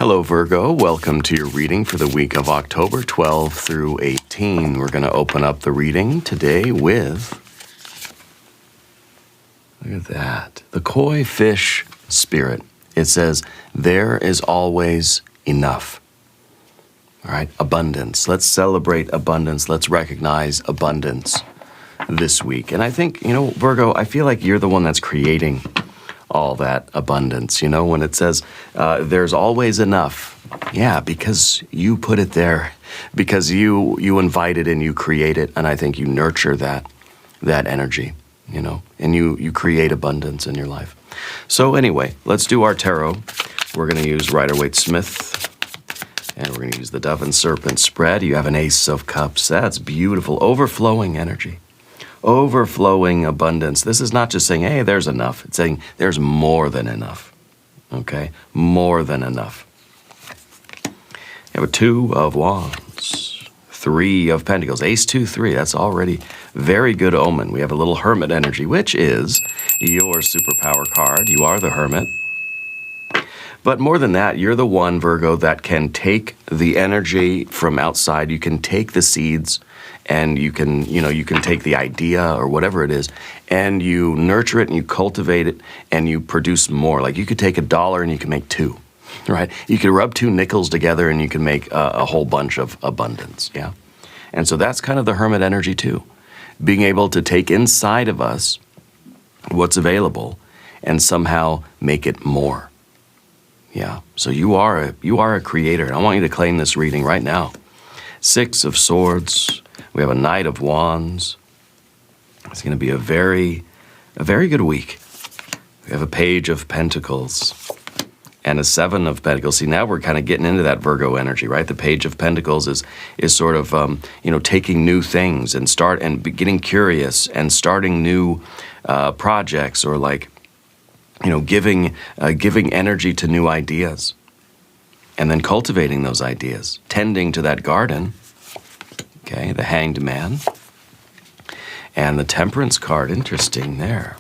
Hello, Virgo. Welcome to your reading for the week of October 12 through 18. We're going to open up the reading today with, look at that, the koi fish spirit. It says, there is always enough. All right, abundance. Let's celebrate abundance. Let's recognize abundance this week. And I think, Virgo, I feel like you're the one that's creating all that abundance. When it says there's always enough. Yeah, because you put it there, because you invite it and you create it. And I think you nurture that energy, and you create abundance in your life. So anyway, let's do our tarot. We're going to use Rider-Waite-Smith. And we're going to use the Dove and Serpent spread. You have an Ace of Cups. That's beautiful. Overflowing energy. Overflowing abundance. This is not just saying, hey, there's enough. It's saying there's more than enough. Okay? More than enough. You have a Two of Wands. Three of Pentacles. Ace, 2, 3. That's already very good omen. We have a little Hermit energy, which is your superpower card. You are the Hermit. But more than that, you're the one, Virgo, that can take the energy from outside. You can take the seeds and you can take the idea or whatever it is, and you nurture it and you cultivate it and you produce more. Like you could take $1 and you can make 2, right? You could rub 2 nickels together and you can make a whole bunch of abundance, yeah? And so that's kind of the Hermit energy too. Being able to take inside of us what's available and somehow make it more. Yeah, so you are a creator. I want you to claim this reading right now. 6 of Swords. We have a Knight of Wands. It's going to be a very good week. We have a Page of Pentacles and a 7 of Pentacles. See, now we're kind of getting into that Virgo energy, right? The Page of Pentacles is sort of taking new things and getting curious and starting new projects, or like giving energy to new ideas and then cultivating those ideas, tending to that garden. Okay, the Hanged Man and the Temperance card. Interesting there.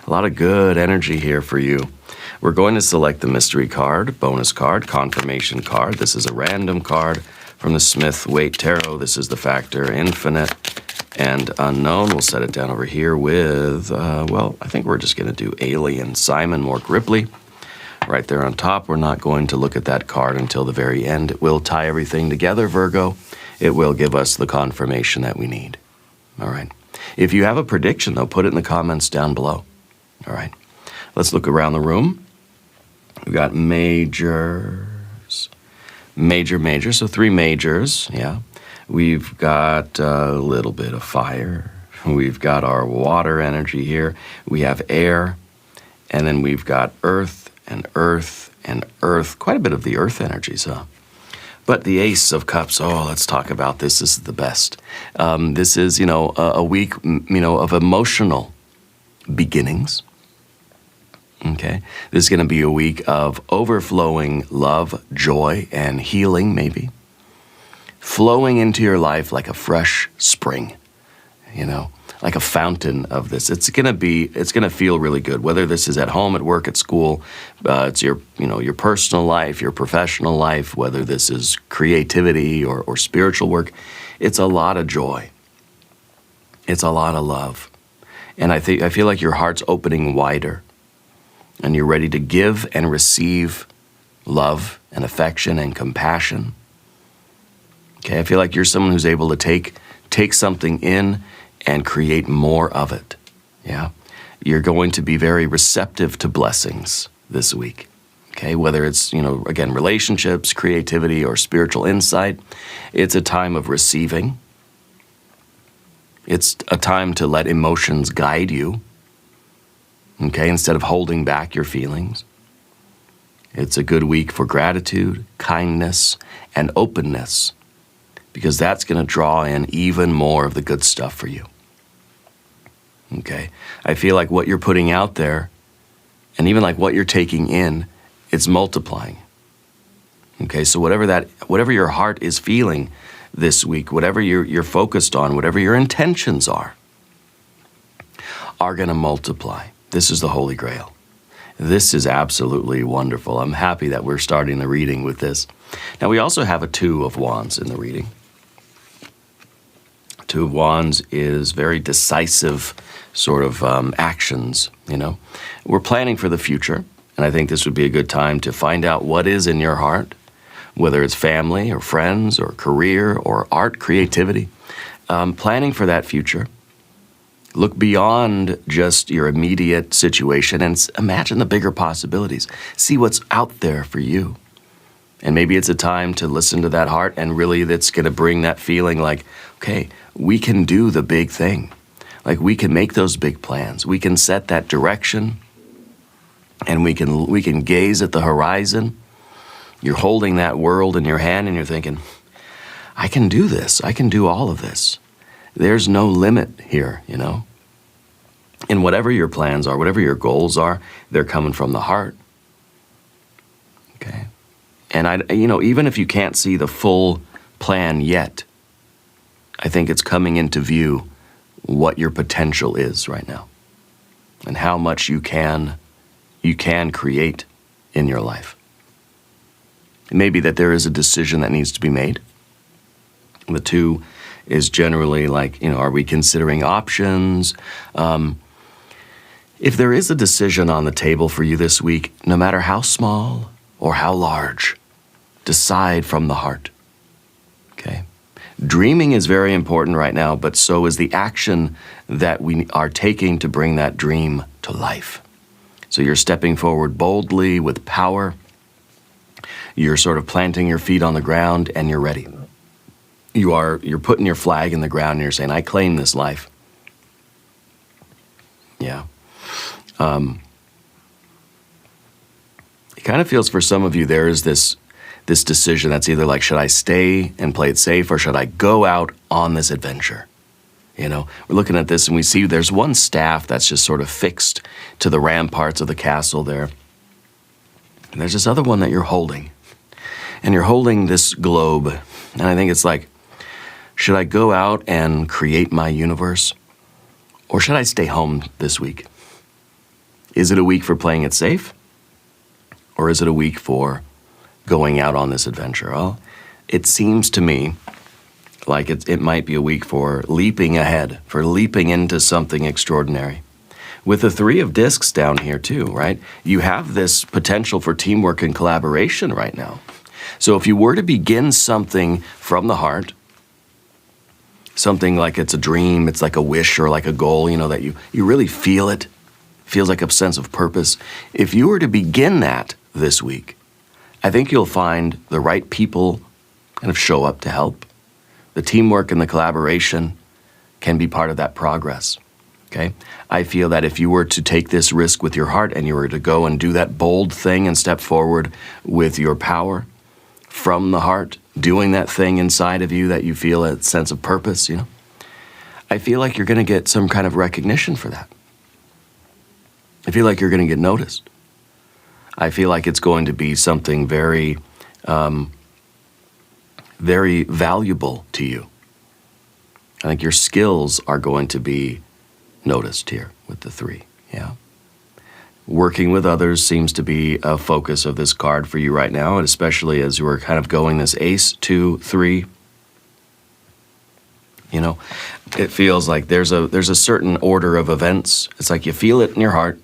A lot of good energy here for you. We're going to select the mystery card, bonus card, confirmation card. This is a random card from the Smith-Waite Tarot. This is the factor infinite and unknown. We'll set it down over here with, I think we're just going to do Alien Simon Mork Ripley. Right there on top. We're not going to look at that card until the very end. It will tie everything together, Virgo. It will give us the confirmation that we need. All right. If you have a prediction, though, put it in the comments down below. All right. Let's look around the room. We've got majors. Major. So 3 majors, yeah. We've got a little bit of fire. We've got our water energy here. We have air. And then we've got earth and earth and earth. Quite a bit of the earth energies, huh? But the Ace of Cups, let's talk about this. This is the best. This is, a week, of emotional beginnings. Okay? This is going to be a week of overflowing love, joy, and healing, maybe. Flowing into your life like a fresh spring, like a fountain of this. It's going to feel really good, whether this is at home, at work, at school, it's your personal life, your professional life, whether this is creativity or spiritual work. It's a lot of joy. It's a lot of love. And I feel like your heart's opening wider and you're ready to give and receive love and affection and compassion. Okay, I feel like you're someone who's able to take something in and create more of it, yeah? You're going to be very receptive to blessings this week, okay? Whether it's, again, relationships, creativity, or spiritual insight, it's a time of receiving. It's a time to let emotions guide you, okay, instead of holding back your feelings. It's a good week for gratitude, kindness, and openness, because that's going to draw in even more of the good stuff for you. Okay? I feel like what you're putting out there, and even like what you're taking in, it's multiplying. Okay? So whatever your heart is feeling this week, whatever you're focused on, whatever your intentions are going to multiply. This is the Holy Grail. This is absolutely wonderful. I'm happy that we're starting the reading with this. Now, we also have a Two of Wands in the reading. Two of Wands is very decisive sort of actions, you know. We're planning for the future, and I think this would be a good time to find out what is in your heart, whether it's family or friends or career or art, creativity. Planning for that future. Look beyond just your immediate situation and imagine the bigger possibilities. See what's out there for you. And maybe it's a time to listen to that heart, and really that's going to bring that feeling like, okay, we can do the big thing. Like we can make those big plans. We can set that direction, and we can gaze at the horizon. You're holding that world in your hand and you're thinking, I can do this. I can do all of this. There's no limit here, you know. And whatever your plans are, whatever your goals are, they're coming from the heart. Okay. And even if you can't see the full plan yet, I think it's coming into view what your potential is right now and how much you can create in your life. It may be that there is a decision that needs to be made. The Two is generally like, are we considering options? If there is a decision on the table for you this week, no matter how small or how large, decide from the heart. Okay? Dreaming is very important right now, but so is the action that we are taking to bring that dream to life. So you're stepping forward boldly with power. You're sort of planting your feet on the ground and you're ready. You're putting your flag in the ground and you're saying, I claim this life. Yeah. It kind of feels for some of you there is this decision that's either like, should I stay and play it safe or should I go out on this adventure? We're looking at this and we see there's one staff that's just sort of fixed to the ramparts of the castle there. And there's this other one that you're holding. And you're holding this globe. And I think it's like, should I go out and create my universe? Or should I stay home this week? Is it a week for playing it safe? Or is it a week for going out on this adventure? Well, it seems to me like it might be a week for leaping ahead, for leaping into something extraordinary. With the Three of Discs down here too, right? You have this potential for teamwork and collaboration right now. So if you were to begin something from the heart, something like it's a dream, it's like a wish or like a goal, that you really feel it, feels like a sense of purpose. If you were to begin that this week, I think you'll find the right people kind of show up to help. The teamwork and the collaboration can be part of that progress, okay? I feel that if you were to take this risk with your heart and you were to go and do that bold thing and step forward with your power from the heart, doing that thing inside of you that you feel a sense of purpose, I feel like you're going to get some kind of recognition for that. I feel like you're going to get noticed. I feel like it's going to be something very, very valuable to you. I think your skills are going to be noticed here with the Three, yeah. Working with others seems to be a focus of this card for you right now, and especially as we're kind of going this Ace, 2, 3. It feels like there's a certain order of events. It's like you feel it in your heart.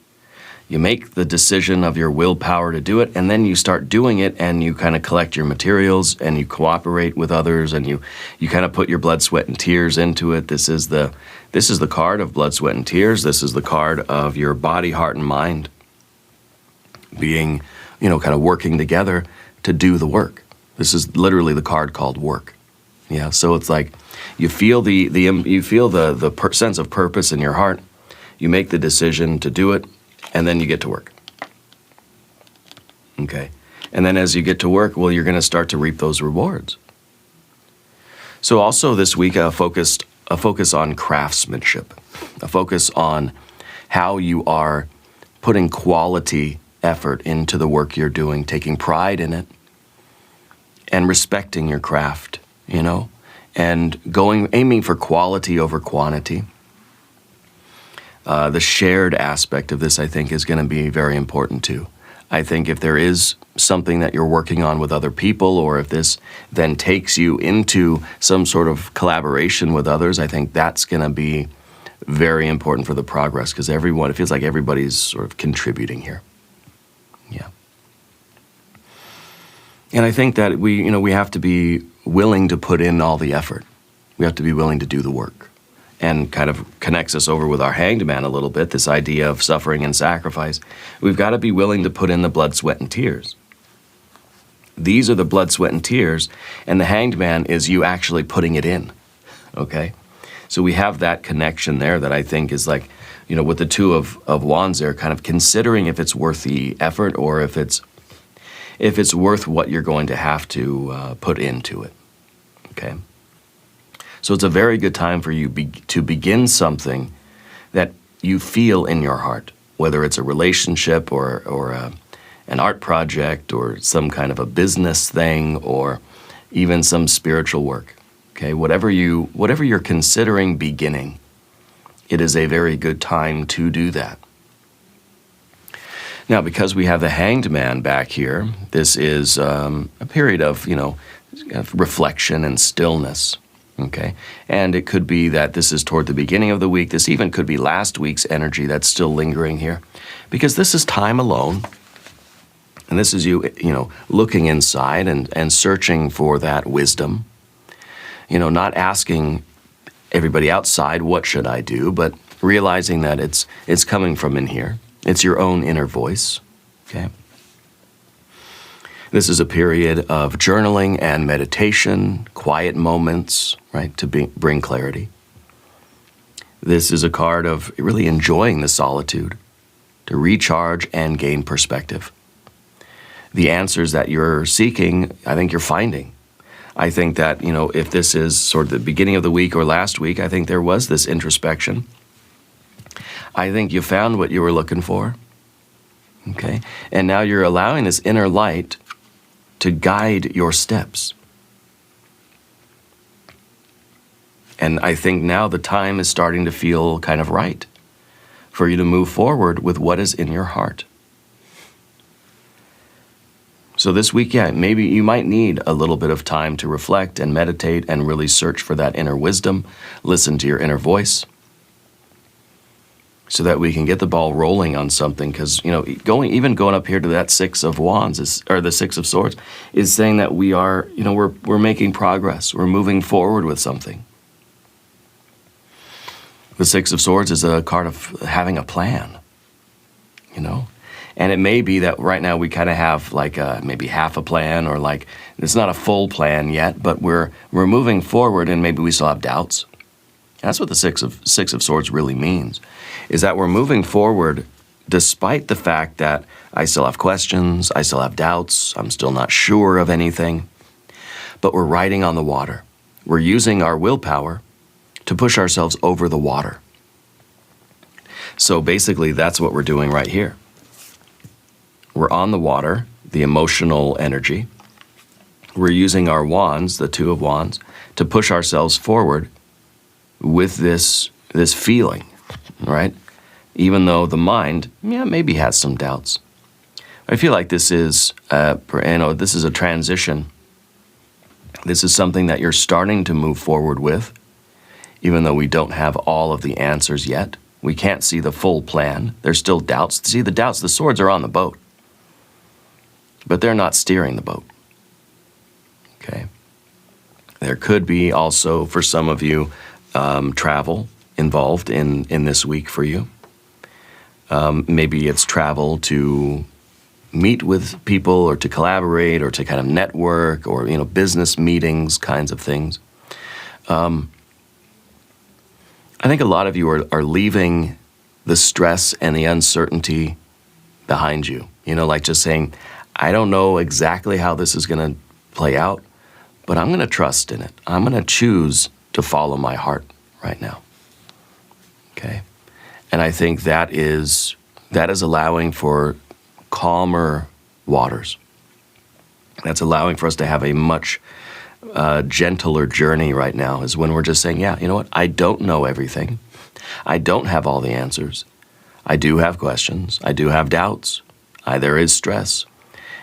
You make the decision of your willpower to do it, and then you start doing it, and you kind of collect your materials, and you cooperate with others, and you kind of put your blood, sweat, and tears into it. This is the card of blood, sweat, and tears. This is the card of your body, heart, and mind being, kind of working together to do the work. This is literally the card called work. Yeah, so it's like you feel the sense of purpose in your heart. You make the decision to do it. And then you get to work. Okay. And then as you get to work, well, you're going to start to reap those rewards. So also this week, a focus on craftsmanship, a focus on how you are putting quality effort into the work you're doing, taking pride in it, and respecting your craft, and aiming for quality over quantity. The shared aspect of this, I think, is going to be very important too. I think if there is something that you're working on with other people, or if this then takes you into some sort of collaboration with others, I think that's going to be very important for the progress, because it feels like everybody's sort of contributing here. Yeah. And I think that we have to be willing to put in all the effort. We have to be willing to do the work. And kind of connects us over with our hanged man a little bit, this idea of suffering and sacrifice. We've got to be willing to put in the blood, sweat, and tears. These are the blood, sweat, and tears, and the hanged man is you actually putting it in, okay? So we have that connection there that I think is like, with the two of wands there, kind of considering if it's worth the effort, or if it's worth what you're going to have to put into it, okay? So it's a very good time for you to begin something that you feel in your heart, whether it's a relationship or an art project, or some kind of a business thing, or even some spiritual work. Okay, whatever you're considering beginning, it is a very good time to do that. Now, because we have the hanged man back here, this is a period of reflection and stillness. Okay, and it could be that this is toward the beginning of the week. This even could be last week's energy that's still lingering here, because this is time alone, and this is you looking inside and searching for that wisdom. Not asking everybody outside, what should I do, but realizing that it's coming from in here. It's your own inner voice. Okay. This is a period of journaling and meditation, quiet moments, right, to bring clarity. This is a card of really enjoying the solitude, to recharge and gain perspective. The answers that you're seeking, I think you're finding. I think that, if this is sort of the beginning of the week or last week, I think there was this introspection. I think you found what you were looking for, okay? And now you're allowing this inner light to guide your steps. And I think now the time is starting to feel kind of right for you to move forward with what is in your heart. So this week, maybe you might need a little bit of time to reflect and meditate and really search for that inner wisdom, listen to your inner voice, so that we can get the ball rolling on something. Because going up here to that Six of Wands or the Six of Swords is saying that we are we're making progress. We're moving forward with something. The Six of Swords is a card of having a plan. And it may be that right now we kind of have like maybe half a plan, or like it's not a full plan yet, but we're moving forward, and maybe we still have doubts. That's what the Six of Swords really means, is that we're moving forward despite the fact that I still have questions, I still have doubts, I'm still not sure of anything, but we're riding on the water. We're using our willpower to push ourselves over the water. So basically, that's what we're doing right here. We're on the water, the emotional energy. We're using our wands, the Two of Wands, to push ourselves forward with this feeling, right? Even though the mind, maybe has some doubts. I feel like this is, this is a transition. This is something that you're starting to move forward with, even though we don't have all of the answers yet. We can't see the full plan. There's still doubts. See, the doubts, the swords are on the boat, but they're not steering the boat, okay? There could be also, for some of you, travel involved in this week for you. Maybe it's travel to meet with people, or to collaborate, or to kind of network, or business meetings, kinds of things. I think a lot of you are leaving the stress and the uncertainty behind you. Like just saying, I don't know exactly how this is going to play out, but I'm going to trust in it. I'm going to choose to follow my heart right now. Okay? And I think that is allowing for calmer waters. That's allowing for us to have a much gentler journey right now, is when we're just saying, you know what? I don't know everything. I don't have all the answers. I do have questions. I do have doubts. There is stress.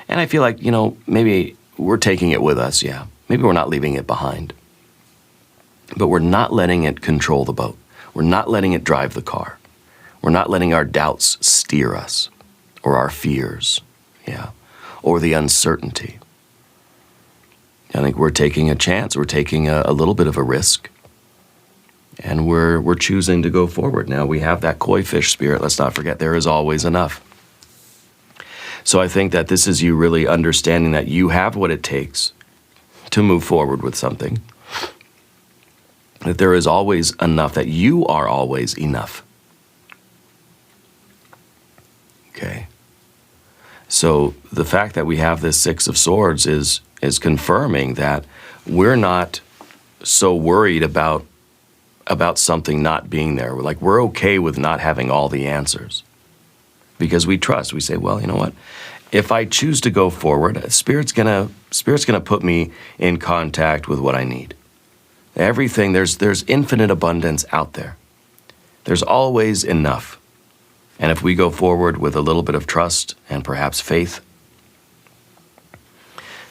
And I feel like, maybe we're taking it with us, yeah. Maybe we're not leaving it behind. But we're not letting it control the boat. We're not letting it drive the car. We're not letting our doubts steer us, or our fears, yeah, or the uncertainty. I think we're taking a chance. We're taking a little bit of a risk. And we're choosing to go forward. Now, we have that koi fish spirit. Let's not forget, there is always enough. So I think that this is you really understanding that you have what it takes to move forward with something. That there is always enough, that you are always enough. Okay. So the fact that we have this Six of Swords is confirming that we're not so worried about something not being there. We're okay with not having all the answers because we trust. We say, well, you know what? If I choose to go forward, Spirit's gonna put me in contact with what I need. Everything, there's infinite abundance out there. There's always enough. And if we go forward with a little bit of trust and perhaps faith,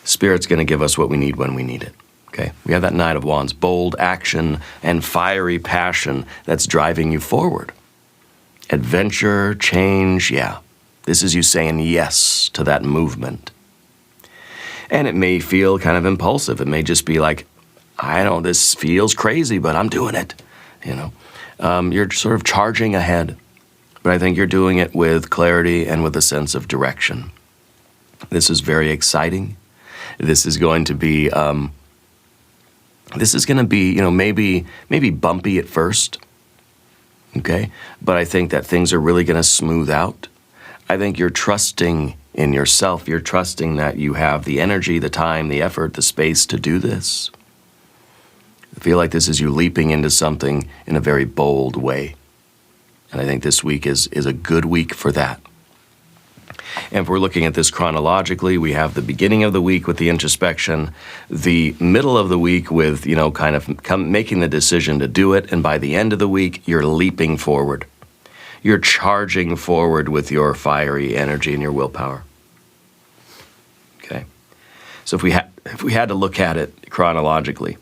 Spirit's going to give us what we need when we need it. Okay? We have that Knight of Wands, bold action and fiery passion that's driving you forward. Adventure, change, yeah. This is you saying yes to that movement. And it may feel kind of impulsive. It may just be like, I know this feels crazy, but I'm doing it. You're sort of charging ahead. But I think you're doing it with clarity and with a sense of direction. This is very exciting. This is going to be, maybe bumpy at first, okay? But I think that things are really going to smooth out. I think you're trusting in yourself. You're trusting that you have the energy, the time, the effort, the space to do this. I feel like this is you leaping into something in a very bold way. And I think this week is a good week for that. And if we're looking at this chronologically, we have the beginning of the week with the introspection, the middle of the week with, making the decision to do it, and by the end of the week, you're leaping forward. You're charging forward with your fiery energy and your willpower. Okay? So if we had to look at it chronologically,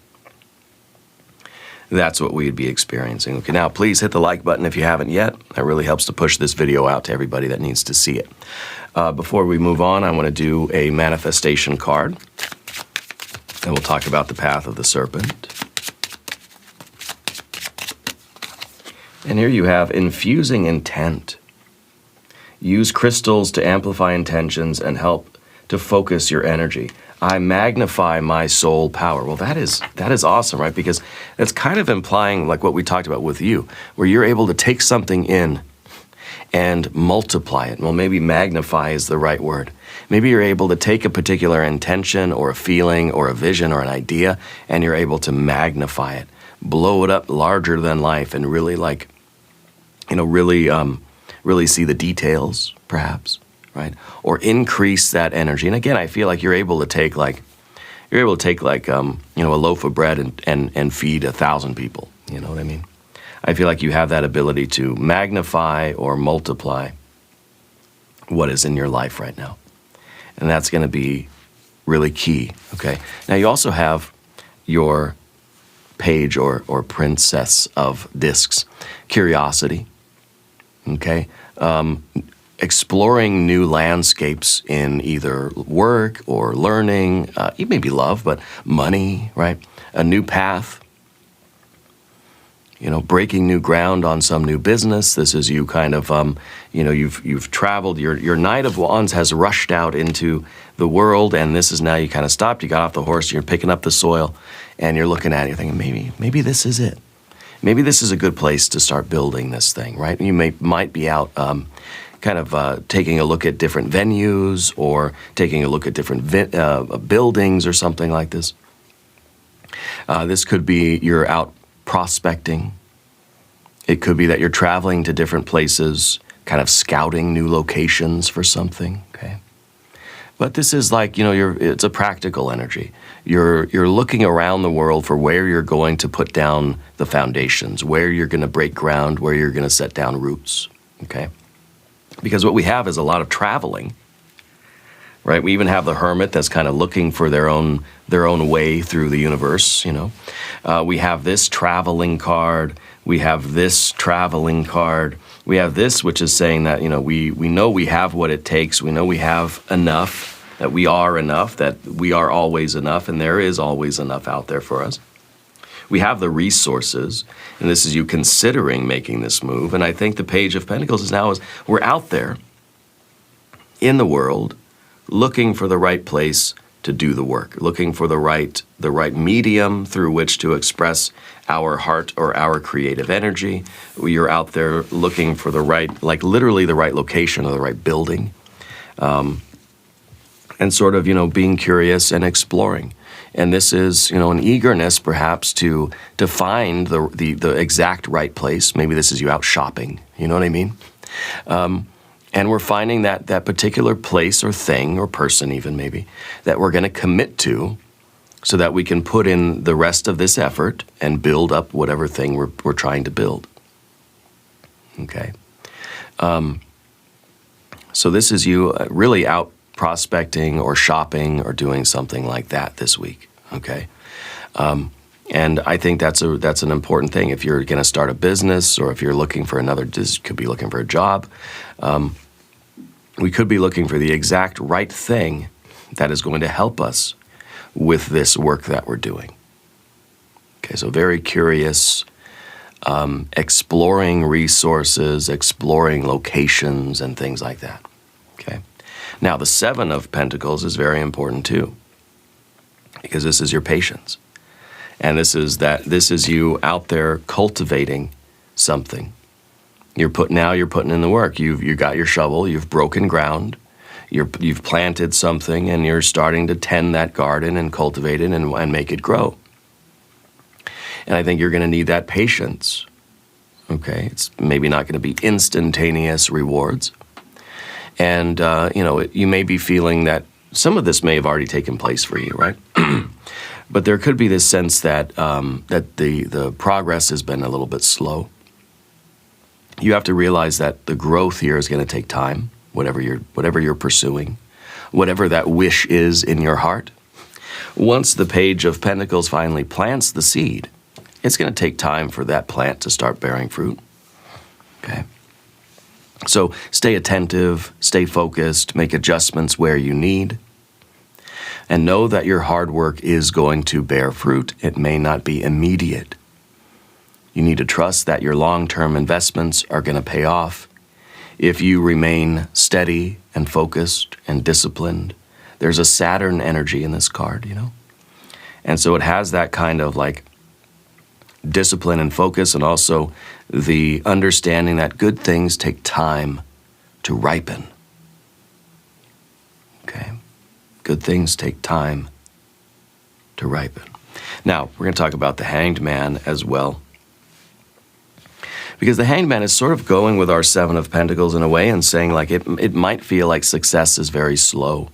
that's what we'd be experiencing. Okay, now please hit the like button if you haven't yet. That really helps to push this video out to everybody that needs to see it. Before we move on, I want to do a manifestation card. And we'll talk about the path of the serpent. And here you have infusing intent. Use crystals to amplify intentions and help to focus your energy. I magnify my soul power. Well, that is awesome, right? Because it's kind of implying like what we talked about with you, where you're able to take something in and multiply it. Well, maybe magnify is the right word. Maybe you're able to take a particular intention or a feeling or a vision or an idea, and you're able to magnify it, blow it up larger than life, and really really see the details, perhaps. Right? Or increase that energy. And again, I feel like you're able to take a loaf of bread and feed 1,000 people. You know what I mean? I feel like you have that ability to magnify or multiply what is in your life right now. And that's going to be really key, okay? Now you also have your page or princess of discs, curiosity, okay? Exploring new landscapes in either work or learning, maybe love, but money, right? A new path, breaking new ground on some new business. This is you kind of, you've traveled, your Knight of Wands has rushed out into the world, and this is now you kind of stopped, you got off the horse, you're picking up the soil, and you're looking at it, you're thinking, maybe this is it. Maybe this is a good place to start building this thing, right? You might be out, taking a look at different venues or taking a look at different buildings or something like this. This could be you're out prospecting. It could be that you're traveling to different places, kind of scouting new locations for something, okay? But this is like, it's a practical energy. You're looking around the world for where you're going to put down the foundations, where you're going to break ground, where you're going to set down roots, okay? Because what we have is a lot of traveling, right? We even have the hermit that's kind of looking for their own way through the universe, We have this traveling card. We have this traveling card. We have this, which is saying that, we know we have what it takes. We know we have enough, that we are enough, that we are always enough, and there is always enough out there for us. We have the resources, and this is you considering making this move. And I think the Page of Pentacles is we're out there in the world looking for the right place to do the work, looking for the right medium through which to express our heart or our creative energy. You're out there looking for the right, like literally the right location or the right building, and sort of, being curious and exploring. And this is, an eagerness perhaps to find the exact right place. Maybe this is you out shopping, you know what I mean? And we're finding that particular place or thing or person even maybe that we're going to commit to so that we can put in the rest of this effort and build up whatever thing we're trying to build. Okay. So this is you really out prospecting or shopping or doing something like that this week. Okay. And I think that's an important thing. If you're going to start a business or if you're looking for could be looking for a job, we could be looking for the exact right thing that is going to help us with this work that we're doing. Okay, so very curious, exploring resources, exploring locations and things like that. Okay. Now the Seven of Pentacles is very important too, because this is your patience. And this is you out there cultivating something. You're putting in the work. You got your shovel. You've broken ground. You've planted something, and you're starting to tend that garden and cultivate it and make it grow. And I think you're going to need that patience. Okay, it's maybe not going to be instantaneous rewards, and you may be feeling that some of this may have already taken place for you, right? But there could be this sense that the progress has been a little bit slow. You have to realize that the growth here is going to take time, whatever you're pursuing, whatever that wish is in your heart. Once the Page of Pentacles finally plants the seed, it's going to take time for that plant to start bearing fruit. Okay? So stay attentive, stay focused, make adjustments where you need, and know that your hard work is going to bear fruit. It may not be immediate. You need to trust that your long-term investments are going to pay off if you remain steady and focused and disciplined. There's a Saturn energy in this card, And so it has that kind of like discipline and focus, and also the understanding that good things take time to ripen. Okay? Good things take time to ripen. Now, we're going to talk about the Hanged Man as well. Because the Hanged Man is sort of going with our Seven of Pentacles in a way and saying like it might feel like success is very slow.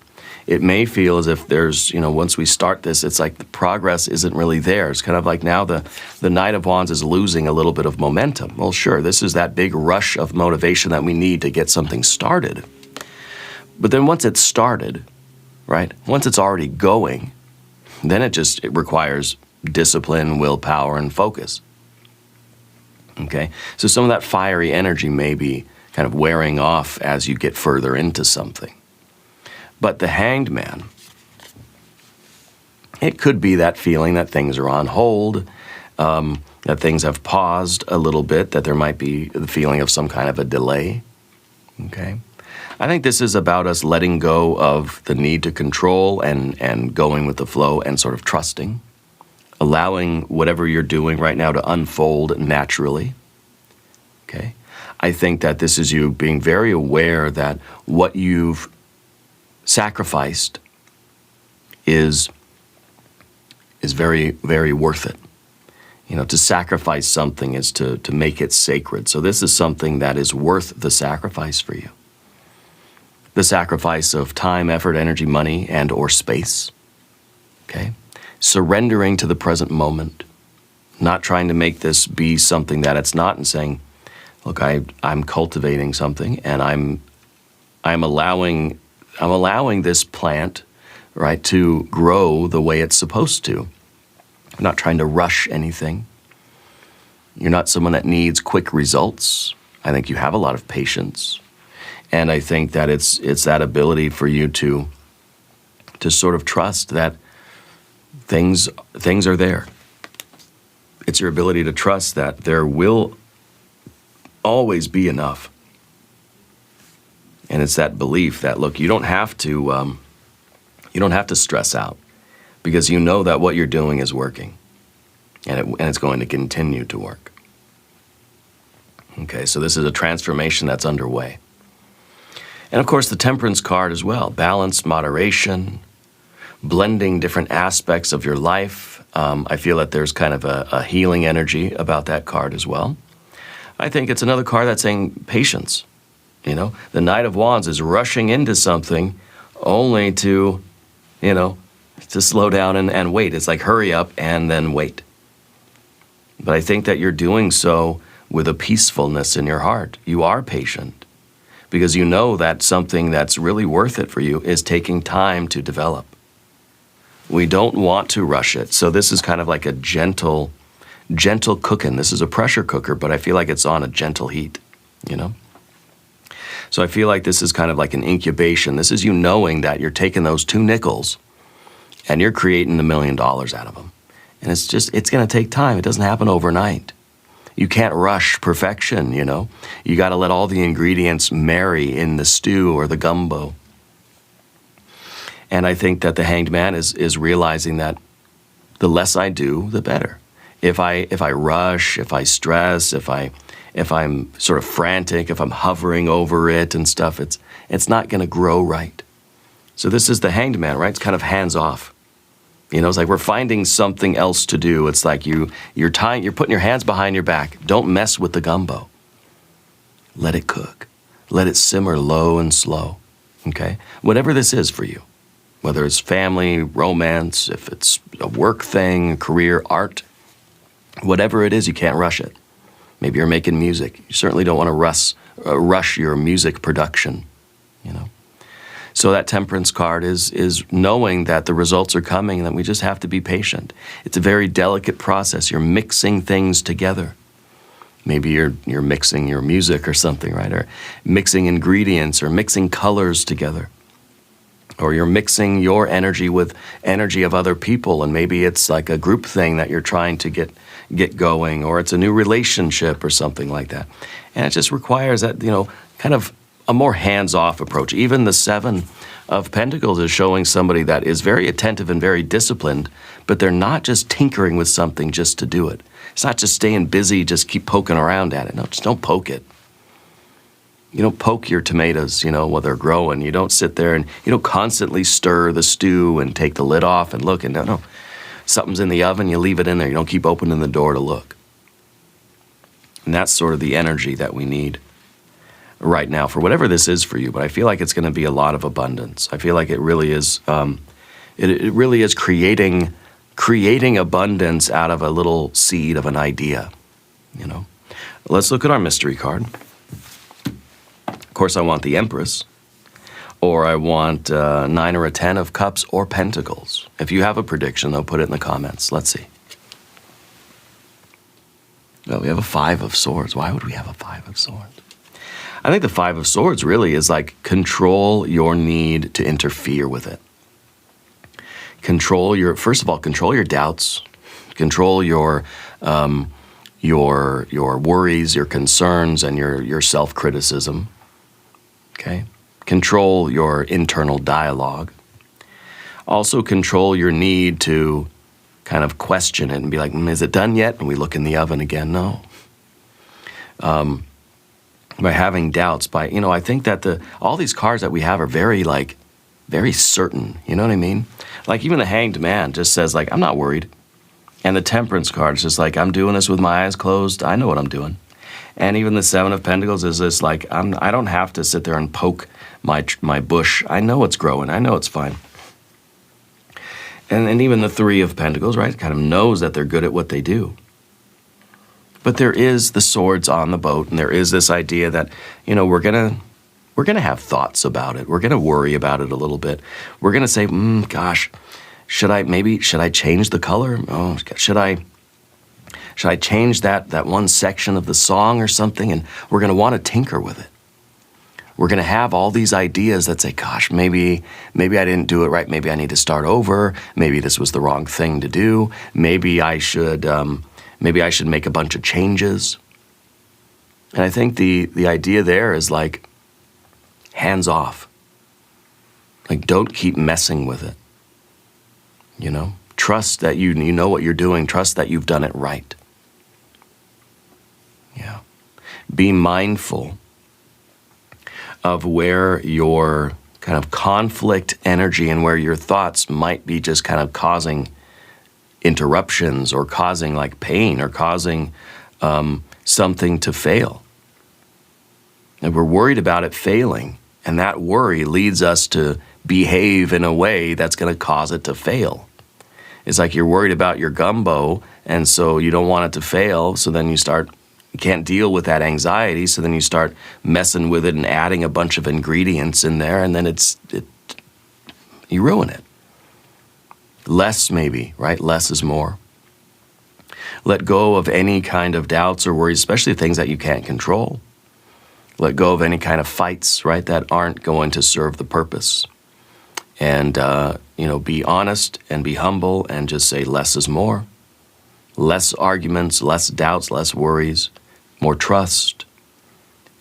It may feel as if there's, once we start this, it's like the progress isn't really there. It's kind of like now the Knight of Wands is losing a little bit of momentum. Well, sure, this is that big rush of motivation that we need to get something started. But then once it's started, right, once it's already going, then it requires discipline, willpower, and focus. Okay, so some of that fiery energy may be kind of wearing off as you get further into something. But the Hanged Man, it could be that feeling that things are on hold, that things have paused a little bit, that there might be the feeling of some kind of a delay. Okay, I think this is about us letting go of the need to control and going with the flow and sort of trusting. Allowing whatever you're doing right now to unfold naturally. Okay? I think that this is you being very aware that what you've sacrificed is very, very worth it. To sacrifice something is to make it sacred. So this is something that is worth the sacrifice for you. the sacrifice of time, effort, energy, money, and or space. Okay? Surrendering to the present moment, not trying to make this be something that it's not, and saying, look, I'm cultivating something, and I'm allowing this plant, right, to grow the way it's supposed to. I'm not trying to rush anything. You're not someone that needs quick results. I think you have a lot of patience. And I think that it's that ability for you to sort of trust that things are there. It's your ability to trust that there will always be enough. And it's that belief that, look, you don't have to stress out, because you know that what you're doing is working, and it's going to continue to work. Okay, so this is a transformation that's underway. And of course, the Temperance card as well. Balance, moderation, blending different aspects of your life. I feel that there's kind of a healing energy about that card as well. I think it's another card that's saying patience. You know, the Knight of Wands is rushing into something only to, to slow down and wait. It's like hurry up and then wait. But I think that you're doing so with a peacefulness in your heart. You are patient because you know that something that's really worth it for you is taking time to develop. We don't want to rush it. So this is kind of like a gentle cooking. This is a pressure cooker, but I feel like it's on a gentle heat, So I feel like this is kind of like an incubation. This is you knowing that you're taking those 2 nickels and you're creating $1 million out of them. And it's going to take time. It doesn't happen overnight. You can't rush perfection, You got to let all the ingredients marry in the stew or the gumbo. And I think that the Hanged Man is realizing that the less I do, the better. If I rush, if I stress, if I'm sort of frantic, if I'm hovering over it and stuff, it's not going to grow right. So this is the Hanged Man, right? It's kind of hands off. It's like we're finding something else to do. It's like you're putting your hands behind your back. Don't mess with the gumbo. Let it cook. Let it simmer low and slow. Okay? Whatever this is for you, whether it's family, romance, if it's a work thing, career, art, whatever it is, you can't rush it. Maybe you're making music. You certainly don't want to rush your music production, So that Temperance card is knowing that the results are coming and that we just have to be patient. It's a very delicate process. You're mixing things together. Maybe you're mixing your music or something, right? Or mixing ingredients or mixing colors together. Or you're mixing your energy with energy of other people, and maybe it's like a group thing that you're trying to get going, or it's a new relationship or something like that. And it just requires that, kind of a more hands-off approach. Even the 7 of Pentacles is showing somebody that is very attentive and very disciplined, but they're not just tinkering with something just to do it. It's not just staying busy, just keep poking around at it. No, just don't poke it. You don't poke your tomatoes, while they're growing. You don't sit there and you don't constantly stir the stew and take the lid off and look. And no, something's in the oven, you leave it in there. You don't keep opening the door to look. And that's sort of the energy that we need right now for whatever this is for you. But I feel like it's going to be a lot of abundance. I feel like it really is. It really is creating abundance out of a little seed of an idea. Let's look at our mystery card. Of course, I want the Empress, or I want 9 or a 10 of Cups or Pentacles. If you have a prediction, though, put it in the comments. Let's see. Well, we have a 5 of Swords. Why would we have a 5 of Swords? I think the 5 of Swords really is like control your need to interfere with it. First of all, control your doubts. Control your worries, your concerns, and your self-criticism. Okay? Control your internal dialogue. Also control your need to kind of question it and be like, is it done yet? And we look in the oven again. No. By having doubts, I think that all these cards that we have are very certain. You know what I mean? Like even the Hanged Man just says I'm not worried. And the Temperance card is just like, I'm doing this with my eyes closed. I know what I'm doing. And even the 7 of Pentacles is this I don't have to sit there and poke my bush, I know it's growing. I know it's fine. And even the Three of Pentacles, right, kind of knows that they're good at what they do. But there is the swords on the boat, and there is this idea that, you know, we're gonna have thoughts about it. We're gonna worry about it a little bit. We're gonna say, gosh, should I change the color? Oh, should I change that one section of the song or something? And we're gonna want to tinker with it. We're going to have all these ideas that say, gosh, maybe I didn't do it right. Maybe I need to start over. Maybe this was the wrong thing to do. Maybe I should make a bunch of changes. And I think the idea there is like, hands off. Like, don't keep messing with it. You know, trust that you know what you're doing. Trust that you've done it right. Yeah. Be mindful of where your kind of conflict energy and where your thoughts might be just kind of causing interruptions or causing like pain or causing something to fail. And we're worried about it failing, and that worry leads us to behave in a way that's going to cause it to fail. It's like you're worried about your gumbo, and so you don't want it to fail, so then you can't deal with that anxiety, so then you start messing with it and adding a bunch of ingredients in there, and then you ruin it. Less maybe, right? Less is more. Let go of any kind of doubts or worries, especially things that you can't control. Let go of any kind of fights, right, that aren't going to serve the purpose. And, be honest and be humble and just say less is more. Less arguments, less doubts, less worries, more trust,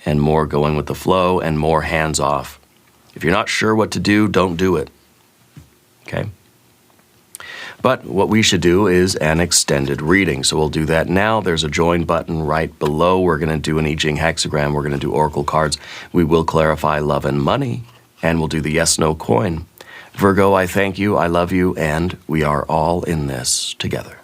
and more going with the flow, and more hands off. If you're not sure what to do, don't do it. Okay? But what we should do is an extended reading. So we'll do that now. There's a join button right below. We're going to do an I Ching hexagram. We're going to do oracle cards. We will clarify love and money, and we'll do the yes/no coin. Virgo, I thank you, I love you, and we are all in this together.